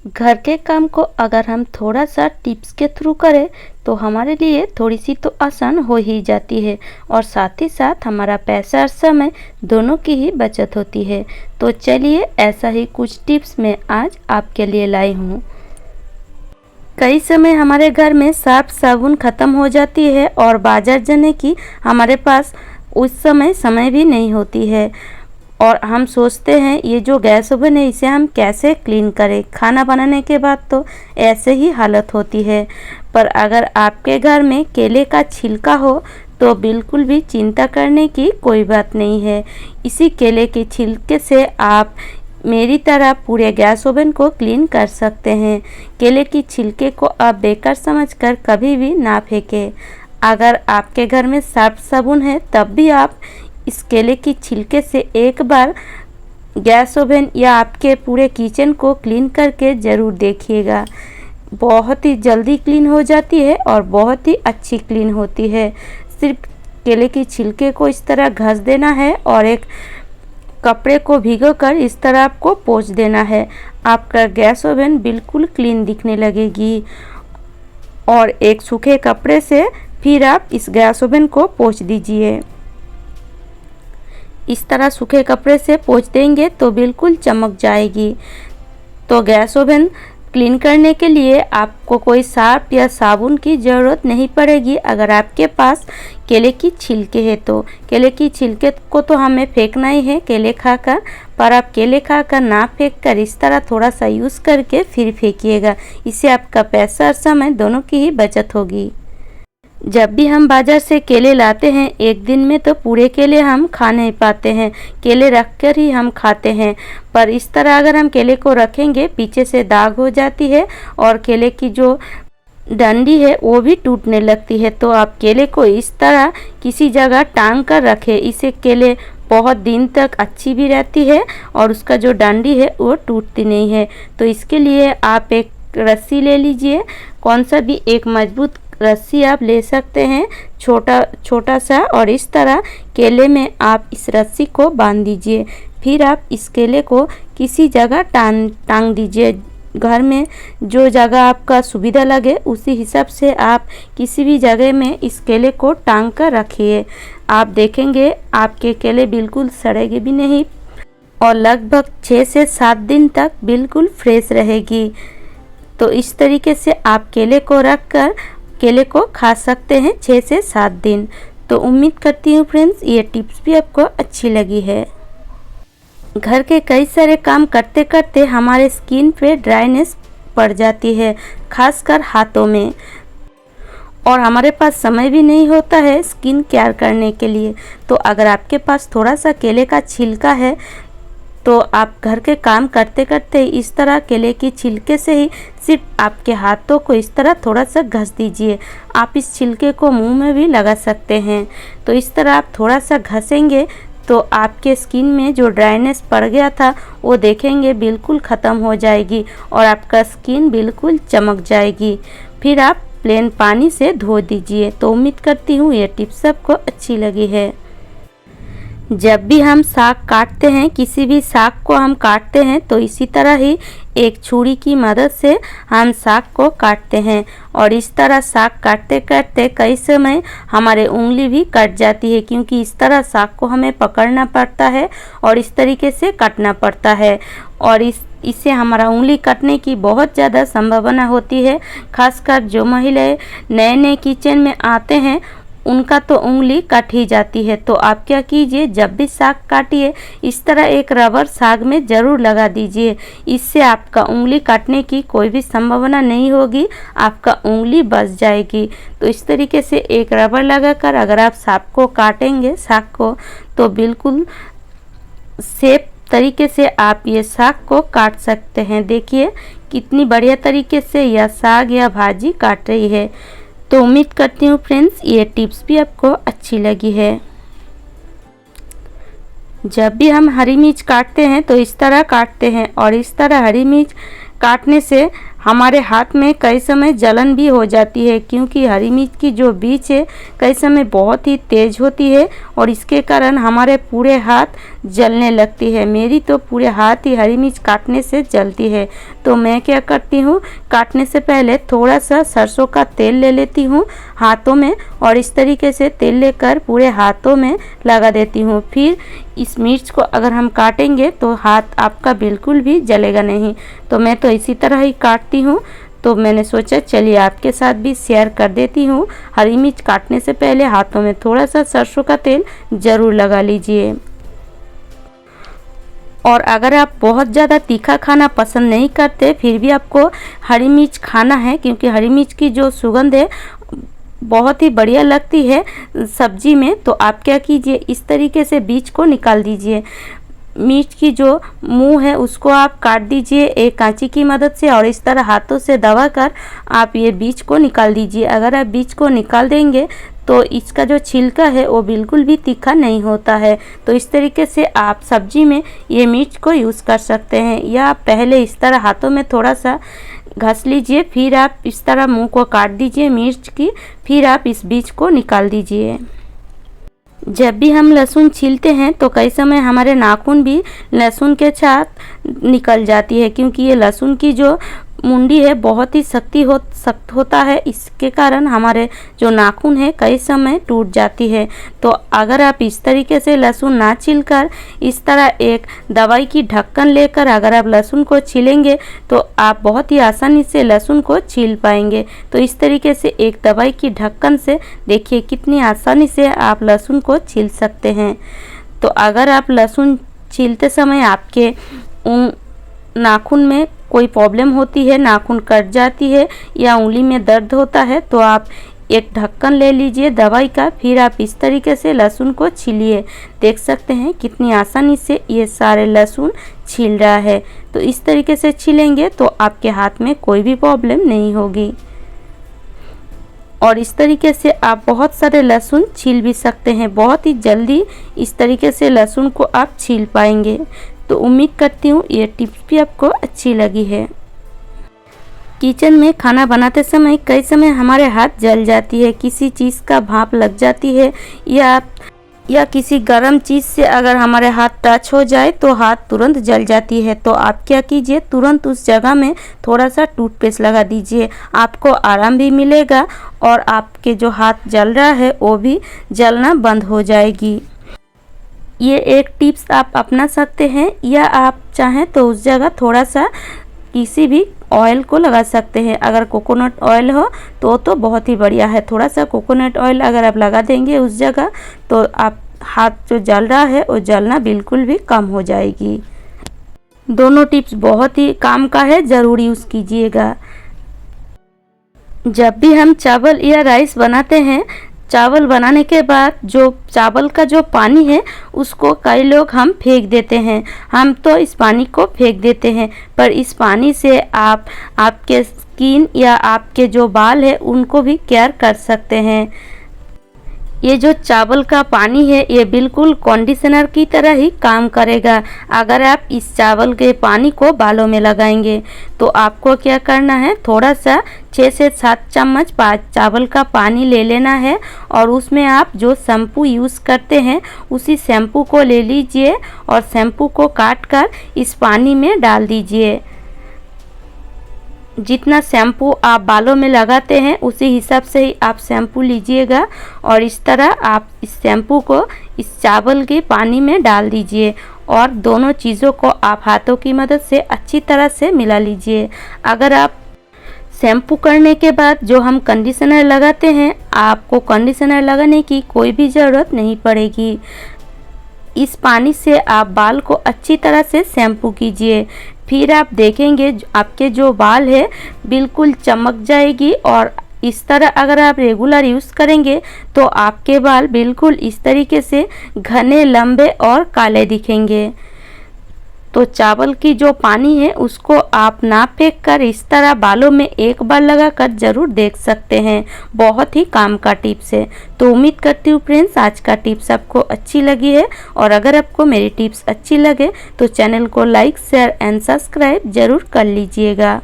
घर के काम को अगर हम थोड़ा सा टिप्स के थ्रू करें तो हमारे लिए थोड़ी सी तो आसान हो ही जाती है और साथ ही साथ हमारा पैसा और समय दोनों की ही बचत होती है। तो चलिए ऐसा ही कुछ टिप्स मैं आज आपके लिए लाई हूँ। कई समय हमारे घर में सर्फ साबुन ख़त्म हो जाती है और बाजार जाने की हमारे पास उस समय भी नहीं होती है और हम सोचते हैं ये जो गैस ओवन है इसे हम कैसे क्लीन करें। खाना बनाने के बाद तो ऐसे ही हालत होती है। पर अगर आपके घर में केले का छिलका हो तो बिल्कुल भी चिंता करने की कोई बात नहीं है। इसी केले के छिलके से आप मेरी तरह पूरे गैस ओवन को क्लीन कर सकते हैं। केले की छिलके को आप बेकार समझकर कभी भी ना फेंकें। अगर आपके घर में सर्फ साबुन है तब भी आप इस केले की छिलके से एक बार गैस ओवन या आपके पूरे किचन को क्लीन करके ज़रूर देखिएगा। बहुत ही जल्दी क्लीन हो जाती है और बहुत ही अच्छी क्लीन होती है। सिर्फ केले की छिलके को इस तरह घस देना है और एक कपड़े को भिगोकर इस तरह आपको पोंछ देना है। आपका गैस ओवन बिल्कुल क्लीन दिखने लगेगी। और एक सूखे कपड़े से फिर आप इस गैस ओवन को पोंछ दीजिए। इस तरह सूखे कपड़े से पोंछ देंगे तो बिल्कुल चमक जाएगी। तो गैस ओवन क्लीन करने के लिए आपको कोई सर्फ या साबुन की ज़रूरत नहीं पड़ेगी। अगर आपके पास केले की छिलके है तो केले की छिलके को तो हमें फेंकना ही है केले खाकर, पर आप केले खाकर ना फेंक कर इस तरह थोड़ा सा यूज़ करके फिर फेंकिएगा। इससे आपका पैसा और समय दोनों की ही बचत होगी। जब भी हम बाज़ार से केले लाते हैं एक दिन में तो पूरे केले हम खा नहीं पाते हैं, केले रख कर ही हम खाते हैं। पर इस तरह अगर हम केले को रखेंगे पीछे से दाग हो जाती है और केले की जो डंडी है वो भी टूटने लगती है। तो आप केले को इस तरह किसी जगह टांग कर रखें, इससे केले बहुत दिन तक अच्छी भी रहती है और उसका जो डंडी है वो टूटती नहीं है। तो इसके लिए आप एक रस्सी ले लीजिए, कौन सा भी एक मजबूत रस्सी आप ले सकते हैं, छोटा सा, और इस तरह केले में आप इस रस्सी को बांध दीजिए। फिर आप इस केले को किसी जगह टांग दीजिए। घर में जो जगह आपका सुविधा लगे उसी हिसाब से आप किसी भी जगह में इस केले को टांग कर रखिए। आप देखेंगे आपके केले बिल्कुल सड़ेंगे भी नहीं और लगभग 6 से 7 दिन तक बिल्कुल फ्रेश रहेगी। तो इस तरीके से आप केले को रख कर केले को खा सकते हैं 6 से 7 दिन। तो उम्मीद करती हूँ फ्रेंड्स ये टिप्स भी आपको अच्छी लगी है। घर के कई सारे काम करते करते हमारे स्किन पे ड्राइनेस पड़ जाती है, खासकर हाथों में, और हमारे पास समय भी नहीं होता है स्किन केयर करने के लिए। तो अगर आपके पास थोड़ा सा केले का छिलका है तो आप घर के काम करते करते इस तरह केले की छिलके से ही सिर्फ आपके हाथों को इस तरह थोड़ा सा घस दीजिए। आप इस छिलके को मुंह में भी लगा सकते हैं। तो इस तरह आप थोड़ा सा घसेंगे तो आपके स्किन में जो ड्राइनेस पड़ गया था वो देखेंगे बिल्कुल ख़त्म हो जाएगी और आपका स्किन बिल्कुल चमक जाएगी। फिर आप प्लेन पानी से धो दीजिए। तो उम्मीद करती हूँ ये टिप्स सबको अच्छी लगी है। जब भी हम साग काटते हैं, किसी भी साग को हम काटते हैं तो इसी तरह ही एक छुरी की मदद से हम साग को काटते हैं और इस तरह साग काटते काटते कई समय हमारे उंगली भी कट जाती है, क्योंकि इस तरह साग को हमें पकड़ना पड़ता है और इस तरीके से काटना पड़ता है और इससे हमारा उंगली कटने की बहुत ज़्यादा संभावना होती है। खासकर जो महिलाएं नए नए किचन में आते हैं उनका तो उंगली कट ही जाती है। तो आप क्या कीजिए, जब भी साग काटिए इस तरह एक रबर साग में ज़रूर लगा दीजिए। इससे आपका उंगली काटने की कोई भी संभावना नहीं होगी, आपका उंगली बच जाएगी। तो इस तरीके से एक रबर लगाकर अगर आप साग को काटेंगे तो बिल्कुल सेफ तरीके से आप ये साग को काट सकते हैं। देखिए कितनी बढ़िया तरीके से यह साग या भाजी काट रही है। तो उम्मीद करती हूँ फ्रेंड्स ये टिप्स भी आपको अच्छी लगी है। जब भी हम हरी मिर्च काटते हैं तो इस तरह काटते हैं और इस तरह हरी मिर्च काटने से हमारे हाथ में कई समय जलन भी हो जाती है, क्योंकि हरी मिर्च की जो बीज है कई समय बहुत ही तेज़ होती है और इसके कारण हमारे पूरे हाथ जलने लगती है। मेरी तो पूरे हाथ ही हरी मिर्च काटने से जलती है। तो मैं क्या करती हूँ, काटने से पहले थोड़ा सा सरसों का तेल ले लेती हूँ हाथों में और इस तरीके से तेल लेकर पूरे हाथों में लगा देती हूँ। फिर इस मिर्च को अगर हम काटेंगे तो हाथ आपका बिल्कुल भी जलेगा नहीं। तो मैं तो इसी तरह ही काटती हूँ। तो मैंने सोचा चलिए आपके साथ भी शेयर कर देती हूँ। हरी मिर्च काटने से पहले हाथों में थोड़ा सा सरसों का तेल ज़रूर लगा लीजिए। और अगर आप बहुत ज़्यादा तीखा खाना पसंद नहीं करते, फिर भी आपको हरी मिर्च खाना है, क्योंकि हरी मिर्च की जो सुगंध है बहुत ही बढ़िया लगती है सब्जी में, तो आप क्या कीजिए, इस तरीके से बीज को निकाल दीजिए। मिर्च की जो मुंह है उसको आप काट दीजिए एक कांची की मदद से और इस तरह हाथों से दबाकर आप ये बीज को निकाल दीजिए। अगर आप बीज को निकाल देंगे तो इसका जो छिलका है वो बिल्कुल भी तीखा नहीं होता है। तो इस तरीके से आप सब्जी में ये मिर्च को यूज़ कर सकते हैं, या आप पहले इस तरह हाथों में थोड़ा सा घस लीजिए, फिर आप इस तरह मुंह को काट दीजिए मिर्च की, फिर आप इस बीज को निकाल दीजिए। जब भी हम लहसुन छीलते हैं तो कई समय हमारे नाखून भी लहसुन के साथ निकल जाती है, क्योंकि ये लहसुन की जो मुंडी है बहुत ही सख्त होता है। इसके कारण हमारे जो नाखून है कई समय टूट जाती है। तो अगर आप इस तरीके से लहसुन ना छीलकर इस तरह एक दवाई की ढक्कन लेकर अगर आप लहसुन को छीलेंगे तो आप बहुत ही आसानी से लहसुन को छील पाएंगे। तो इस तरीके से एक दवाई की ढक्कन से देखिए कितनी आसानी से आप लहसुन को छील सकते हैं। तो अगर आप लहसुन छीलते समय आपके नाखून में कोई प्रॉब्लम होती है, नाखून कट जाती है या उंगली में दर्द होता है, तो आप एक ढक्कन ले लीजिए दवाई का, फिर आप इस तरीके से लहसुन को छीलिए। देख सकते हैं कितनी आसानी से ये सारे लहसुन छील रहा है। तो इस तरीके से छीलेंगे तो आपके हाथ में कोई भी प्रॉब्लम नहीं होगी और इस तरीके से आप बहुत सारे लहसुन छील भी सकते हैं। बहुत ही जल्दी इस तरीके से लहसुन को आप छील पाएंगे। तो उम्मीद करती हूँ ये टिप्स भी आपको अच्छी लगी है। किचन में खाना बनाते समय कई समय हमारे हाथ जल जाती है, किसी चीज़ का भाप लग जाती है या किसी गर्म चीज़ से अगर हमारे हाथ टच हो जाए तो हाथ तुरंत जल जाती है। तो आप क्या कीजिए, तुरंत उस जगह में थोड़ा सा टूथपेस्ट लगा दीजिए, आपको आराम भी मिलेगा और आपके जो हाथ जल रहा है वो भी जलना बंद हो जाएगी। ये एक टिप्स आप अपना सकते हैं, या आप चाहें तो उस जगह थोड़ा सा किसी भी ऑयल को लगा सकते हैं। अगर कोकोनट ऑयल हो तो बहुत ही बढ़िया है। थोड़ा सा कोकोनट ऑयल अगर आप लगा देंगे उस जगह तो आप हाथ जो जल रहा है वो जलना बिल्कुल भी कम हो जाएगी। दोनों टिप्स बहुत ही काम का है, ज़रूर यूज़ कीजिएगा। जब भी हम चावल या राइस बनाते हैं, चावल बनाने के बाद जो चावल का जो पानी है उसको कई लोग हम फेंक देते हैं। हम तो इस पानी को फेंक देते हैं, पर इस पानी से आप आपके स्किन या आपके जो बाल है उनको भी केयर कर सकते हैं। ये जो चावल का पानी है ये बिल्कुल कंडीशनर की तरह ही काम करेगा। अगर आप इस चावल के पानी को बालों में लगाएंगे तो आपको क्या करना है, थोड़ा सा 6 से 7 चम्मच चावल का पानी ले लेना है और उसमें आप जो शैम्पू यूज़ करते हैं उसी शैम्पू को ले लीजिए और शैम्पू को काट कर इस पानी में डाल दीजिए। जितना शैम्पू आप बालों में लगाते हैं उसी हिसाब से ही आप शैम्पू लीजिएगा और इस तरह आप इस शैम्पू को इस चावल के पानी में डाल दीजिए और दोनों चीज़ों को आप हाथों की मदद से अच्छी तरह से मिला लीजिए। अगर आप शैम्पू करने के बाद जो हम कंडीशनर लगाते हैं, आपको कंडीशनर लगाने की कोई भी ज़रूरत नहीं पड़ेगी। इस पानी से आप बाल को अच्छी तरह से शैम्पू कीजिए, फिर आप देखेंगे आपके जो बाल है बिल्कुल चमक जाएगी। और इस तरह अगर आप रेगुलर यूज़ करेंगे तो आपके बाल बिल्कुल इस तरीके से घने, लंबे और काले दिखेंगे। तो चावल की जो पानी है उसको आप ना फेंक कर इस तरह बालों में एक बार लगाकर ज़रूर देख सकते हैं। बहुत ही काम का टिप्स है। तो उम्मीद करती हूँ फ्रेंड्स आज का टिप्स आपको अच्छी लगी है और अगर आपको मेरी टिप्स अच्छी लगे तो चैनल को लाइक, शेयर एंड सब्सक्राइब ज़रूर कर लीजिएगा।